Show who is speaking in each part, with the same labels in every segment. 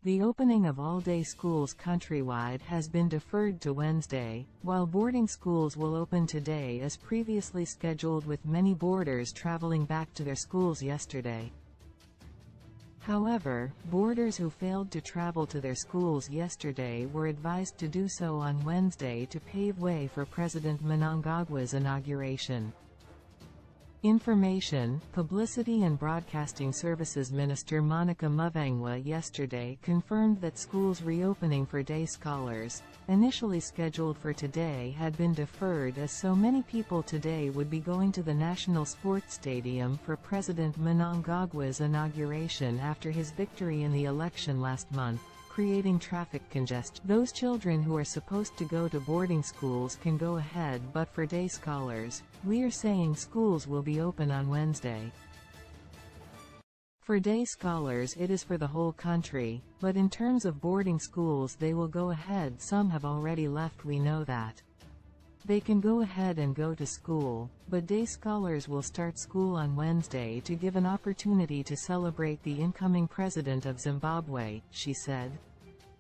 Speaker 1: The opening of all-day schools countrywide has been deferred to Wednesday, while boarding schools will open today as previously scheduled, with many boarders traveling back to their schools yesterday. However, boarders who failed to travel to their schools yesterday were advised to do so on Wednesday to pave way for President Mnangagwa's inauguration. Information, Publicity and Broadcasting Services Minister Monica Mavangwa yesterday confirmed that schools reopening for day scholars, initially scheduled for today, had been deferred as so many people today would be going to the National Sports Stadium for President Mnangagwa's inauguration after his victory in the election last month, creating traffic congestion. Those children who are supposed to go to boarding schools can go ahead, but for day scholars, we are saying schools will be open on Wednesday. For day scholars it is for the whole country, but in terms of boarding schools they will go ahead. Some have already left, we know that. They can go ahead and go to school, but day scholars will start school on Wednesday to give an opportunity to celebrate the incoming president of Zimbabwe, she said.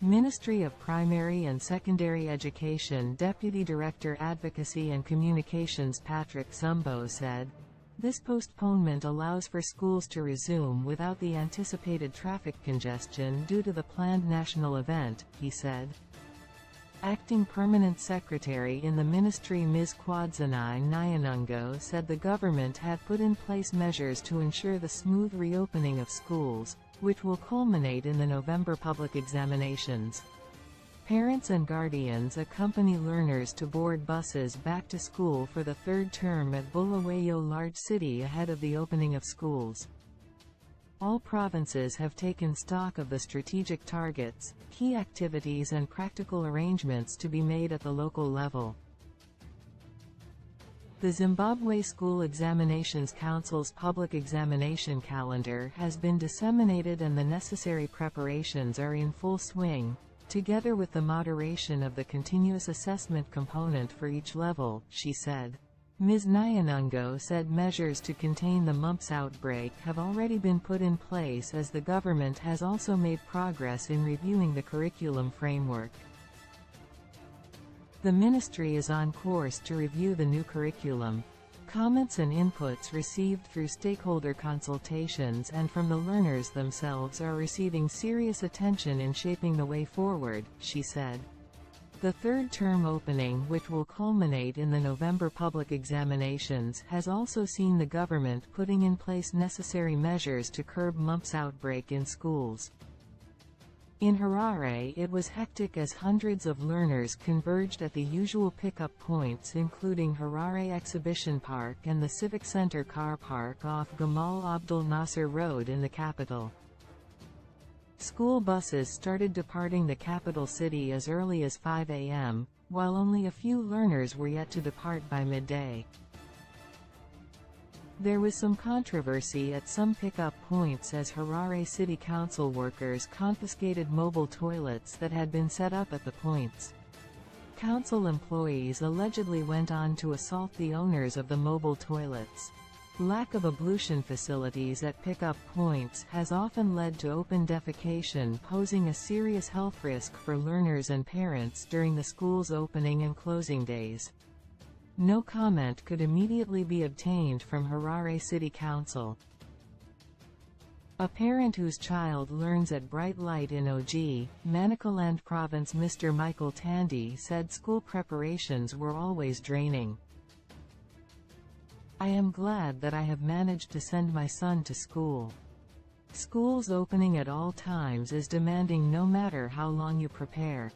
Speaker 1: Ministry of Primary and Secondary Education Deputy Director Advocacy and Communications Patrick Zumbo said, "This postponement allows for schools to resume without the anticipated traffic congestion due to the planned national event," he said. Acting Permanent Secretary in the ministry Ms. Kwadzanai Nyanungo said the government had put in place measures to ensure the smooth reopening of schools, which will culminate in the November public examinations. Parents and guardians accompany learners to board buses back to school for the third term at Bulawayo Large City ahead of the opening of schools. All provinces have taken stock of the strategic targets, key activities and practical arrangements to be made at the local level. The Zimbabwe School Examinations Council's public examination calendar has been disseminated and the necessary preparations are in full swing, together with the moderation of the continuous assessment component for each level, she said. Ms. Nyanungo said measures to contain the mumps outbreak have already been put in place, as the government has also made progress in reviewing the curriculum framework. The ministry is on course to review the new curriculum. Comments and inputs received through stakeholder consultations and from the learners themselves are receiving serious attention in shaping the way forward, she said. The third term opening, which will culminate in the November public examinations, has also seen the government putting in place necessary measures to curb mumps outbreak in schools. In Harare it was hectic as hundreds of learners converged at the usual pickup points, including Harare Exhibition Park and the Civic Center car park off Gamal Abdel Nasser Road in the capital. School buses started departing the capital city as early as 5 a.m., while only a few learners were yet to depart by midday. There was some controversy at some pickup points as Harare City Council workers confiscated mobile toilets that had been set up at the points. Council employees allegedly went on to assault the owners of the mobile toilets. Lack of ablution facilities at pickup points has often led to open defecation, posing a serious health risk for learners and parents during the school's opening and closing days. No comment could immediately be obtained from Harare City Council. A parent whose child learns at Bright Light in Oji, Manicaland Province, Mr. Michael Tandy, said school preparations were always draining. "I am glad that I have managed to send my son to school. Schools opening at all times is demanding no matter how long you prepare.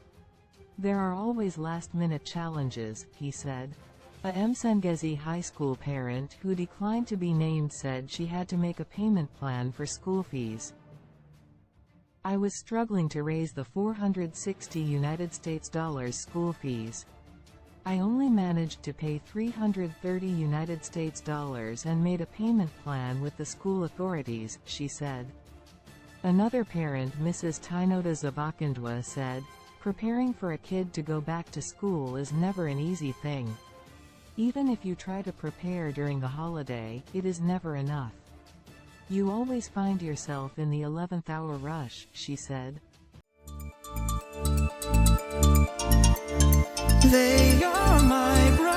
Speaker 1: There are always last-minute challenges," he said. A Msengezi High School parent who declined to be named said she had to make a payment plan for school fees. "I was struggling to raise the $460 school fees. I only managed to pay $330 and made a payment plan with the school authorities," she said. Another parent, Mrs. Tainoda Zabakandwa, said, "Preparing for a kid to go back to school is never an easy thing. Even if you try to prepare during the holiday, it is never enough. You always find yourself in the 11th hour rush," she said.
Speaker 2: They are my brothers.